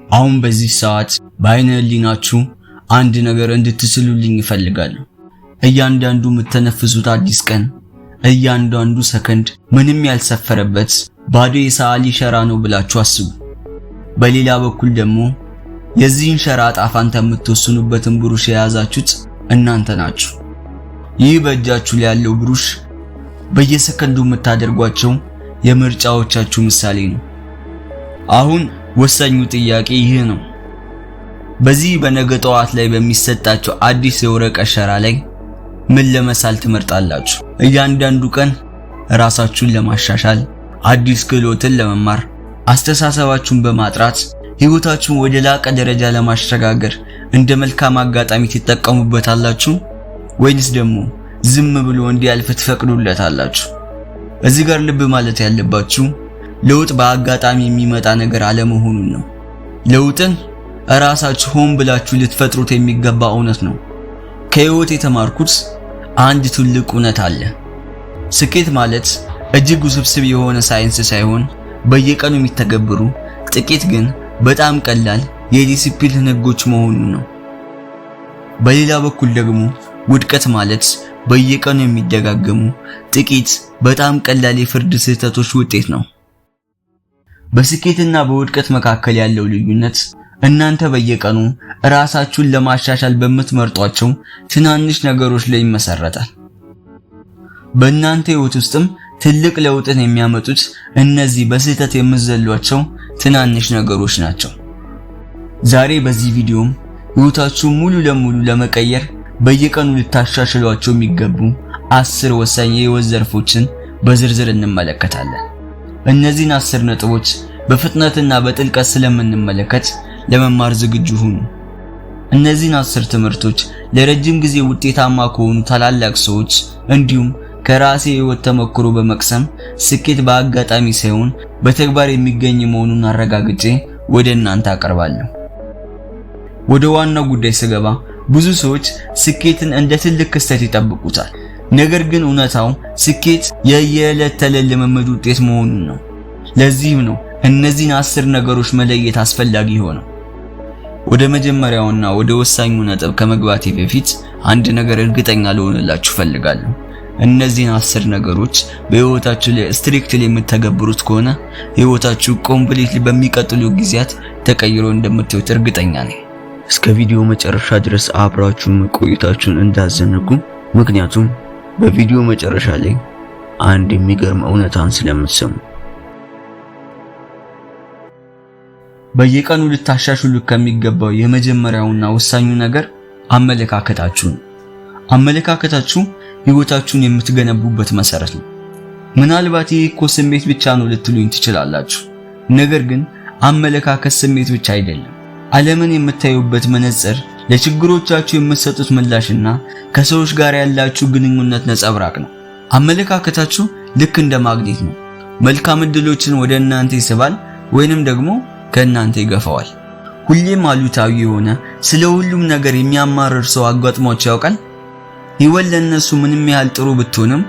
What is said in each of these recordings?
አሁን በዚህ ሰዓት በአይነ ህሊናችሁ አንድ ነገር እንድትስሉልኝ እፈልጋለሁ። እያንዳንዱ የምትተነፍሱት አዲስ ቀን፣ እያንዳንዱ ሰከንድ ምንም ያልሰፈረበት ባዶ የሰዓሊ ሸራ ነው ብላችሁ አስቡ። በሌላ በኩል ደግሞ የዚህን ሸራ ዕጣ ፈንታ የምትወስኑበትን ብሩሽ የያዛችሁት እናንተ ናችሁ። ይህ በእጃችሁ ላይ ያለው ብሩሽ በየሰከንዱ የምታደርጓቸው የምርጫዎቻችሁ ምሳሌ ነው። አሁን ወሳኙ ጥያቄ ይህ ነው። በዚህ በነገ ጠዋት ላይ በሚሰጣቸው አዲስ የወረቀት ሸራ ላይ ምን ለመሳል ትመርጣላችሁ? እያንዳንዱ ቀን ራሳችሁን ለማሻሻል፣ አዲስ ክህሎትን ለመማር፣ አስተሳሰባችሁን በማጥራት ህይወታችሁን ወደ ላቀ ደረጃ ለማሸጋገር እንደ መልካም አጋጣሚ ትጠቀሙበታላችሁ ወይስ ደግሞ ዝም ብሎ እንዲያልፍ ትፈቅዱለታላችሁ? እዚህ ጋር ልብ ማለት ያለባችሁ ለውጥ በአጋጣሚ የሚመጣ ነገር አለመሆኑን ነው። ለውጥን ራሳችሁ ሆን ብላችሁ ልትፈጥሩት የሚገባ እውነት ነው። ከህይወት የተማርኩት አንድ ትልቅ እውነት አለ። ስኬት ማለት እጅግ ውስብስብ የሆነ ሳይንስ ሳይሆን በየቀኑ የሚተገበሩ ጥቂት ግን በጣም ቀላል የዲሲፕሊን ህጎች መሆኑን ነው። በሌላ በኩል ደግሞ ውድቀት ማለት በየቀኑ የሚደጋገሙ ጥቂት በጣም ቀላል የፍርድ ስህተቶች ውጤት ነው። በስኬትና በውድቀት መካከል ያለው ልዩነት እናንተ በየቀኑ ራሳችሁን ለማሻሻል በምትመርጧቸው ትናንሽ ነገሮች ላይ ይመሰረታል። በእናንተ ህይወት ውስጥም ትልቅ ለውጥን የሚያመጡት እነዚህ በስህተት የምትዘሏቸው ትናንሽ ነገሮች ናቸው። ዛሬ በዚህ ቪዲዮም ህይወታችሁን ሙሉ ለሙሉ ለመቀየር በየቀኑ ልታሻሽሏቸው የሚገቡ 10 ወሳኝ የህይወት ዘርፎችን በዝርዝር እንመለከታለን። እነዚህን 10 ነጥቦች በፍጥነትና በጥልቀት ስለምንመለከት ለመማር ዝግጁ ሁኑ። እነዚህን 10 ትምህርቶች ለረጅም ጊዜ ውጤታማ ከሆኑ ታላላቅ ሰዎች እንዲሁም ከራሴ ህይወት ተሞክሮ በመቅሰም ስኬት በአጋጣሚ ሳይሆን በተግባር የሚገኝ መሆኑን አረጋግጬ ወደ እናንተ አቀርባለሁ። ወደ ዋናው ጉዳይ ስገባ ብዙ ሰዎች ስኬትን እንደ ትልቅ ክስተት ይጠብቁታል። ነገር ግን እውነታው ስኬት የየዕለት ተዕለት ልምምድ ውጤት መሆኑን ነው። ለዚህም ነው እነዚህን 10 ነገሮች መለየት አስፈላጊ ሆነው። ወደ መጀመሪያውና ወደ ወሳኙ ነጥብ ከመግባቴ በፊት አንድ ነገር እርግጠኛ ልሆንላችሁ ፈልጋለሁ። እነዚህን 10 ነገሮች በህይወታችሁ ላይ ስትሪክትሊ የምትተገብሩት ከሆነ ህይወታችሁ ኮምፕሊትሊ በሚቀጥሉ ጊዜያት ተቀይሮ እንደምታዩት እርግጠኛ ነኝ። እስከ ቪዲዮ መጨረሻ ድረስ አብራችሁን መቆየታችሁን እንዳዘነጉ፣ ምክንያቱም በቪዲዮ መጨረሻ ላይ አንድ የሚገርም እውነታን ስለምትሰሙ። በየቀኑ ልታሻሽሉ ከሚገባው የመጀመሪያውና ወሳኙ ነገር አመለካከታችሁ ነው። አመለካከታችሁ ህይወታችሁን የምትገነቡበት መሰረት ነው። ምናልባት ይህ እኮ ስሜት ብቻ ነው ልትሉኝ ትችላላችሁ። ነገር ግን አመለካከት ስሜት ብቻ አይደለም። ዓለምን የምታዩበት መነጽር፣ ለችግሮቻችሁ የምትሰጡት ምላሽና ከሰዎች ጋር ያላችሁ ግንኙነት ነጸብራቅ ነው። አመለካከታችሁ ልክ እንደ ማግኔት ነው። መልካም ዕድሎችን ወደ እናንተ ይስባል ወይንም ደግሞ ከእናንተ ይገፋዋል። ሁሌም አሉታዊ የሆነ ስለ ሁሉም ነገር የሚያማርር ሰው አጋጥሟችሁ ያውቃል? ህይወት ለነሱ ምንም ያህል ጥሩ ብትሆንም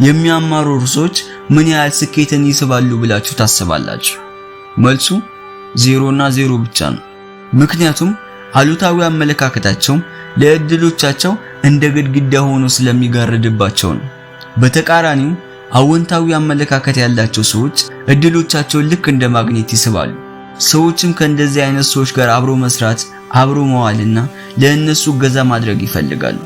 የሚያማርሩ ሰዎች ምን ያህል ስኬትን ይስባሉ ብላችሁ ታስባላችሁ? መልሱ 0 እና 0 ብቻ ነው። ምክንያቱም አሉታዊ አመለካከታቸው ለእድሎቻቸው እንደ ግድግዳ ሆኖ ስለሚጋርድባቸው ነው። በተቃራኒው አዎንታዊ አመለካከት ያላቸው ሰዎች እድሎቻቸውን ልክ እንደ ማግኔት ይስባሉ። ሰዎችም ከእንደዚህ አይነት ሰዎች ጋር አብሮ መስራት፣ አብሮ መዋልና ለእነሱ እገዛ ማድረግ ይፈልጋሉ።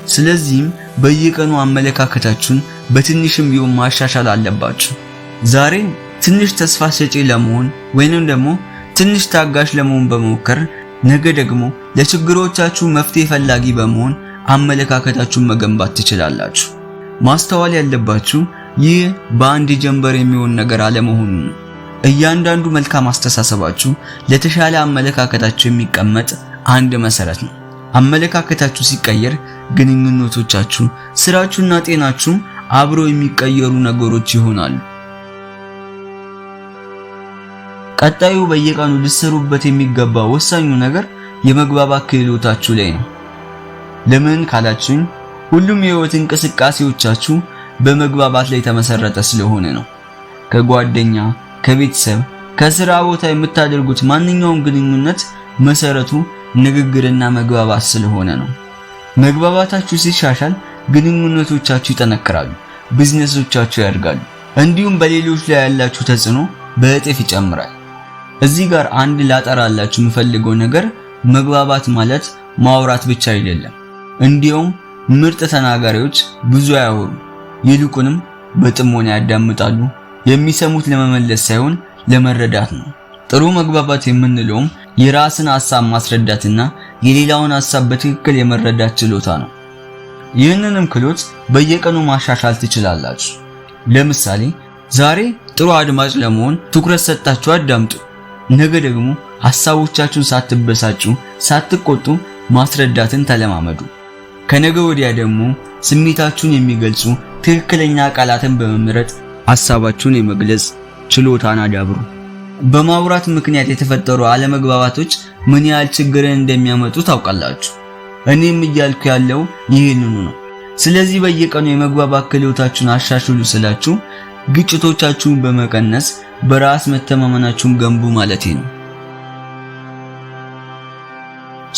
ስለዚህም በየቀኑ አመለካከታችሁን በትንሽም ቢሆን ማሻሻል አለባችሁ። ዛሬ ትንሽ ተስፋ ሰጪ ለመሆን ወይንም ደግሞ ትንሽ ታጋሽ ለመሆን በመሞከር ነገ ደግሞ ለችግሮቻችሁ መፍትሄ ፈላጊ በመሆን አመለካከታችሁን መገንባት ትችላላችሁ። ማስተዋል ያለባችሁ ይህ በአንድ ጀንበር የሚሆን ነገር አለመሆኑን ነው። እያንዳንዱ መልካም አስተሳሰባችሁ ለተሻለ አመለካከታችሁ የሚቀመጥ አንድ መሰረት ነው። አመለካከታችሁ ሲቀየር ግንኙነቶቻችሁ፣ ስራችሁና ጤናችሁ አብሮ የሚቀየሩ ነገሮች ይሆናሉ። ቀጣዩ በየቀኑ ልትሰሩበት የሚገባ ወሳኙ ነገር የመግባባት ክህሎታችሁ ላይ ነው። ለምን ካላችሁኝ ሁሉም የህይወት እንቅስቃሴዎቻችሁ በመግባባት ላይ የተመሰረተ ስለሆነ ነው። ከጓደኛ፣ ከቤተሰብ፣ ከስራ ቦታ የምታደርጉት ማንኛውም ግንኙነት መሰረቱ ንግግርና መግባባት ስለሆነ ነው። መግባባታችሁ ሲሻሻል ግንኙነቶቻችሁ ይጠነክራሉ፣ ቢዝነሶቻችሁ ያድጋሉ፣ እንዲሁም በሌሎች ላይ ያላችሁ ተጽዕኖ በእጥፍ ይጨምራል። እዚህ ጋር አንድ ላጠራላችሁ የምፈልገው ነገር መግባባት ማለት ማውራት ብቻ አይደለም። እንዲሁም ምርጥ ተናጋሪዎች ብዙ አያወሩ፣ ይልቁንም በጥሞና ያዳምጣሉ። የሚሰሙት ለመመለስ ሳይሆን ለመረዳት ነው። ጥሩ መግባባት የምንለውም የራስን ሐሳብ ማስረዳትና የሌላውን ሐሳብ በትክክል የመረዳት ችሎታ ነው። ይህንንም ክህሎት በየቀኑ ማሻሻል ትችላላችሁ። ለምሳሌ ዛሬ ጥሩ አድማጭ ለመሆን ትኩረት ሰጣችሁ አዳምጡ። ነገ ደግሞ ሐሳቦቻችሁን ሳትበሳጩ፣ ሳትቆጡ ማስረዳትን ተለማመዱ። ከነገ ወዲያ ደግሞ ስሜታችሁን የሚገልጹ ትክክለኛ ቃላትን በመምረጥ ሐሳባችሁን የመግለጽ ችሎታን አዳብሩ። በማውራት ምክንያት የተፈጠሩ አለመግባባቶች ምን ያህል ችግርን እንደሚያመጡ ታውቃላችሁ። እኔም እያልኩ ያለው ይህንኑ ነው። ስለዚህ በየቀኑ የመግባባት ክህሎታችሁን አሻሽሉ ስላችሁ ግጭቶቻችሁን በመቀነስ በራስ መተማመናችሁን ገንቡ ማለቴ ነው።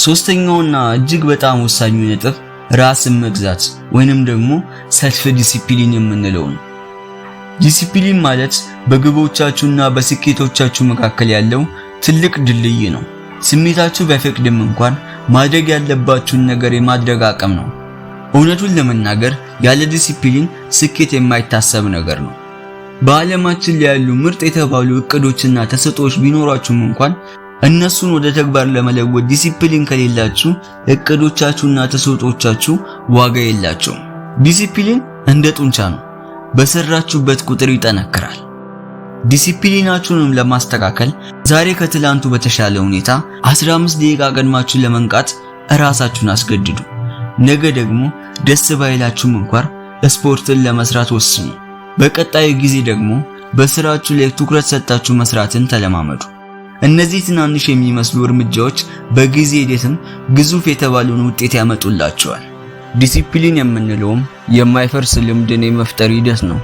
ሶስተኛውና እጅግ በጣም ወሳኙ ነጥብ ራስን መግዛት ወይንም ደግሞ ሰልፍ ዲሲፕሊን የምንለው ነው። ዲሲፕሊን ማለት በግቦቻችሁና በስኬቶቻችሁ መካከል ያለው ትልቅ ድልድይ ነው። ስሜታችሁ ባይፈቅድም እንኳን ማድረግ ያለባችሁን ነገር የማድረግ አቅም ነው። እውነቱን ለመናገር ያለ ዲሲፕሊን ስኬት የማይታሰብ ነገር ነው። በዓለማችን ላይ ያሉ ምርጥ የተባሉ እቅዶችና ተሰጥኦዎች ቢኖራችሁም እንኳን እነሱን ወደ ተግባር ለመለወጥ ዲሲፕሊን ከሌላችሁ እቅዶቻችሁና ተሰጥኦቻችሁ ዋጋ የላቸውም። ዲሲፕሊን እንደ ጡንቻ ነው። በሰራችሁበት ቁጥር ይጠነክራል። ዲሲፕሊናችሁንም ለማስተካከል ዛሬ ከትላንቱ በተሻለ ሁኔታ 15 ደቂቃ ቀድማችሁ ለመንቃት ራሳችሁን አስገድዱ። ነገ ደግሞ ደስ ባይላችሁም እንኳን ስፖርትን ለመስራት ወስኑ። በቀጣዩ ጊዜ ደግሞ በስራችሁ ላይ ትኩረት ሰጣችሁ መስራትን ተለማመዱ። እነዚህ ትናንሽ የሚመስሉ እርምጃዎች በጊዜ ሂደትም ግዙፍ የተባለውን ውጤት ያመጡላችኋል። ዲሲፕሊን የምንለውም የማይፈርስ ልምድን የመፍጠር ሂደት ነው።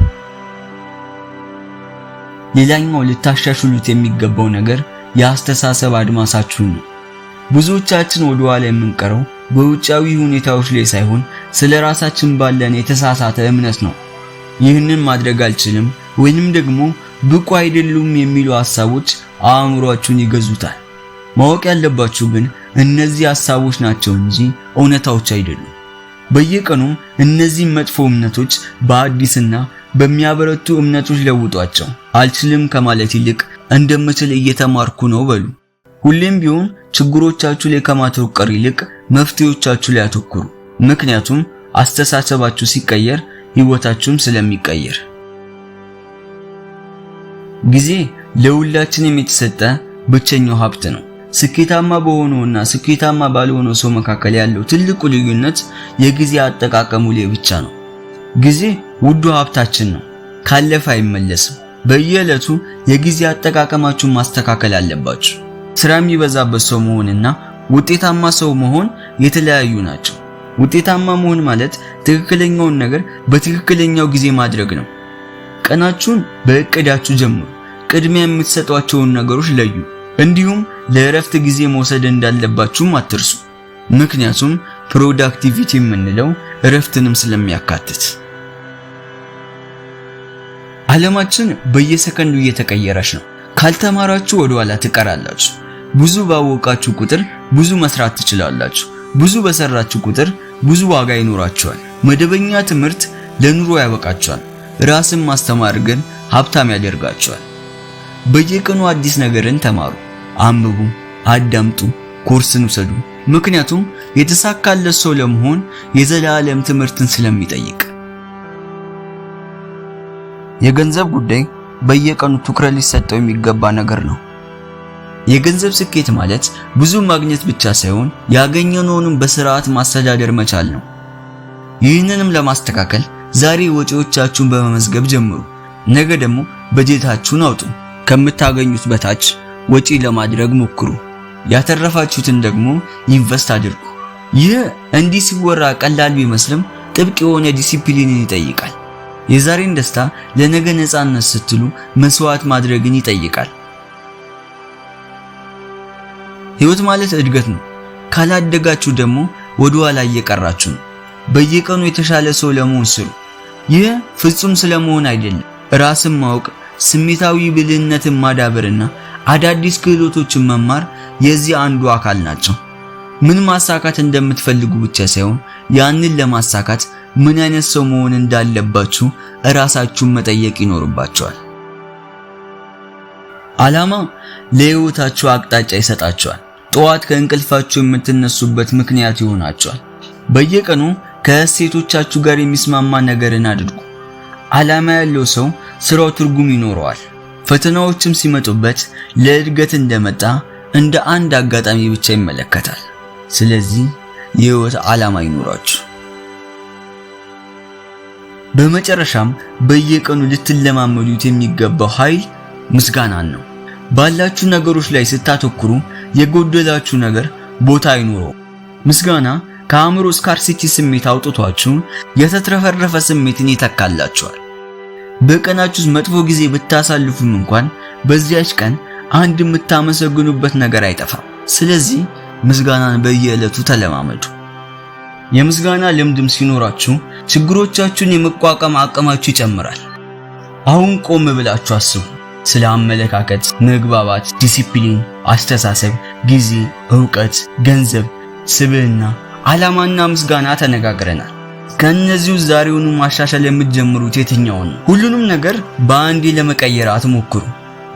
ሌላኛው ልታሻሽሉት የሚገባው ነገር የአስተሳሰብ አድማሳችሁን ነው። ብዙዎቻችን ወደ ኋላ የምንቀረው በውጫዊ ሁኔታዎች ላይ ሳይሆን ስለ ራሳችን ባለን የተሳሳተ እምነት ነው። ይህንን ማድረግ አልችልም ወይንም ደግሞ ብቁ አይደሉም የሚሉ ሐሳቦች አእምሮአችሁን ይገዙታል። ማወቅ ያለባችሁ ግን እነዚህ ሐሳቦች ናቸው እንጂ እውነታዎች አይደሉም። በየቀኑም እነዚህ መጥፎ እምነቶች በአዲስና በሚያበረቱ እምነቶች ለውጧቸው። አልችልም ከማለት ይልቅ እንደምችል እየተማርኩ ነው በሉ። ሁሌም ቢሆን ችግሮቻችሁ ላይ ከማተኮር ይልቅ መፍትሄዎቻችሁ ላይ አተኩሩ። ምክንያቱም አስተሳሰባችሁ ሲቀየር ህይወታችሁም ስለሚቀየር። ጊዜ ለሁላችንም የተሰጠ ብቸኛው ሀብት ነው። ስኬታማ በሆነውና ስኬታማ ባልሆነው ሰው መካከል ያለው ትልቁ ልዩነት የጊዜ አጠቃቀሙ ላይ ብቻ ነው። ጊዜ ውዱ ሀብታችን ነው። ካለፈ አይመለስም። በየዕለቱ የጊዜ አጠቃቀማችሁን ማስተካከል አለባችሁ። ስራ የሚበዛበት ሰው መሆንና ውጤታማ ሰው መሆን የተለያዩ ናቸው። ውጤታማ መሆን ማለት ትክክለኛውን ነገር በትክክለኛው ጊዜ ማድረግ ነው። ቀናችሁን በእቅዳችሁ ጀምሩ። ቅድሚያ የምትሰጧቸውን ነገሮች ለዩ። እንዲሁም ለእረፍት ጊዜ መውሰድ እንዳለባችሁም አትርሱ። ምክንያቱም ፕሮዳክቲቪቲ የምንለው እረፍትንም ስለሚያካትት። ዓለማችን በየሰከንዱ እየተቀየረች ነው። ካልተማራችሁ ወደ ኋላ ትቀራላችሁ። ብዙ ባወቃችሁ ቁጥር ብዙ መስራት ትችላላችሁ። ብዙ በሰራችሁ ቁጥር ብዙ ዋጋ ይኖራችኋል። መደበኛ ትምህርት ለኑሮ ያበቃችኋል። ራስን ማስተማር ግን ሀብታም ያደርጋችኋል። በየቀኑ አዲስ ነገርን ተማሩ፣ አንብቡ፣ አዳምጡ፣ ኮርስን ውሰዱ። ምክንያቱም የተሳካለት ሰው ለመሆን የዘላለም ትምህርትን ስለሚጠይቅ። የገንዘብ ጉዳይ በየቀኑ ትኩረት ሊሰጠው የሚገባ ነገር ነው። የገንዘብ ስኬት ማለት ብዙ ማግኘት ብቻ ሳይሆን ያገኘነውንም በስርዓት ማስተዳደር መቻል ነው። ይህንንም ለማስተካከል ዛሬ ወጪዎቻችሁን በመመዝገብ ጀምሩ። ነገ ደግሞ በጀታችሁን አውጡ። ከምታገኙት በታች ወጪ ለማድረግ ሞክሩ። ያተረፋችሁትን ደግሞ ኢንቨስት አድርጉ። ይህ እንዲህ ሲወራ ቀላል ቢመስልም ጥብቅ የሆነ ዲሲፕሊንን ይጠይቃል። የዛሬን ደስታ ለነገ ነፃነት ስትሉ መስዋዕት ማድረግን ይጠይቃል። ህይወት ማለት እድገት ነው። ካላደጋችሁ ደግሞ ወደ ኋላ እየቀራችሁ ነው። በየቀኑ የተሻለ ሰው ለመሆን ስሩ። ይህ ፍጹም ስለመሆን አይደለም። ራስን ማወቅ፣ ስሜታዊ ብልህነትን ማዳበርና አዳዲስ ክህሎቶችን መማር የዚህ አንዱ አካል ናቸው። ምን ማሳካት እንደምትፈልጉ ብቻ ሳይሆን ያንን ለማሳካት ምን አይነት ሰው መሆን እንዳለባችሁ ራሳችሁን መጠየቅ ይኖርባችኋል። ዓላማ ለህይወታችሁ አቅጣጫ ይሰጣችኋል። ጠዋት ከእንቅልፋችሁ የምትነሱበት ምክንያት ይሆናችኋል። በየቀኑ ከእሴቶቻችሁ ጋር የሚስማማ ነገርን አድርጉ። ዓላማ ያለው ሰው ስራው ትርጉም ይኖረዋል። ፈተናዎችም ሲመጡበት ለእድገት እንደመጣ እንደ አንድ አጋጣሚ ብቻ ይመለከታል። ስለዚህ የህይወት ዓላማ ይኖራችሁ። በመጨረሻም በየቀኑ ልትለማመዱት የሚገባው ኃይል ምስጋናን ነው። ባላችሁ ነገሮች ላይ ስታተኩሩ የጎደላችሁ ነገር ቦታ አይኖረውም። ምስጋና ከአእምሮ ስካርሲቲ ስሜት አውጥቷችሁ የተትረፈረፈ ስሜትን ይተካላችኋል። በቀናችሁ መጥፎ ጊዜ ብታሳልፉም እንኳን በዚያች ቀን አንድ የምታመሰግኑበት ነገር አይጠፋም። ስለዚህ ምስጋናን በየዕለቱ ተለማመዱ። የምስጋና ልምድም ሲኖራችሁ ችግሮቻችሁን የመቋቋም አቅማችሁ ይጨምራል። አሁን ቆም ብላችሁ አስቡ። ስለ አመለካከት፣ መግባባት፣ ዲሲፕሊን፣ አስተሳሰብ፣ ጊዜ፣ ዕውቀት፣ ገንዘብ፣ ስብዕና፣ ዓላማና ምስጋና ተነጋግረናል። ከነዚሁ ዛሬውኑ ማሻሻል የምትጀምሩት የትኛውን ነው? ሁሉንም ነገር በአንዴ ለመቀየር አትሞክሩ፣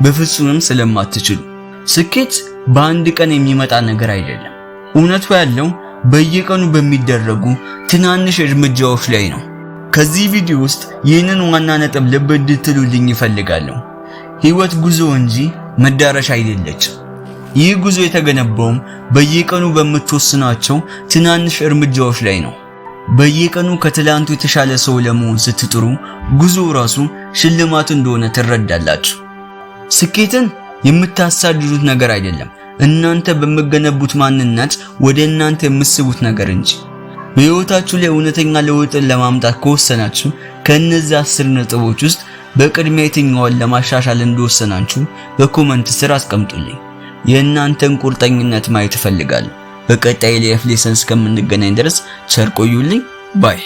በፍጹምም ስለማትችሉ። ስኬት በአንድ ቀን የሚመጣ ነገር አይደለም። እውነቱ ያለው በየቀኑ በሚደረጉ ትናንሽ እርምጃዎች ላይ ነው። ከዚህ ቪዲዮ ውስጥ ይህንን ዋና ነጥብ ልብ እንድትሉልኝ ይፈልጋለሁ። ህይወት ጉዞ እንጂ መዳረሻ አይደለችም። ይህ ጉዞ የተገነባውም በየቀኑ በምትወስናቸው ትናንሽ እርምጃዎች ላይ ነው። በየቀኑ ከትላንቱ የተሻለ ሰው ለመሆን ስትጥሩ ጉዞው ራሱ ሽልማት እንደሆነ ትረዳላችሁ። ስኬትን የምታሳድዱት ነገር አይደለም፣ እናንተ በመገነቡት ማንነት ወደ እናንተ የምትስቡት ነገር እንጂ። በህይወታችሁ ላይ እውነተኛ ለውጥን ለማምጣት ከወሰናችሁ ከነዚህ 10 ነጥቦች ውስጥ በቅድሚያ የትኛውን ለማሻሻል እንደወሰናችሁ በኮሜንት ስር አስቀምጡልኝ። የእናንተን ቁርጠኝነት ማየት እፈልጋለሁ። በቀጣይ ላይፍ ሌሰንስ እስከምንገናኝ ድረስ ቸር ቆዩልኝ። ባይ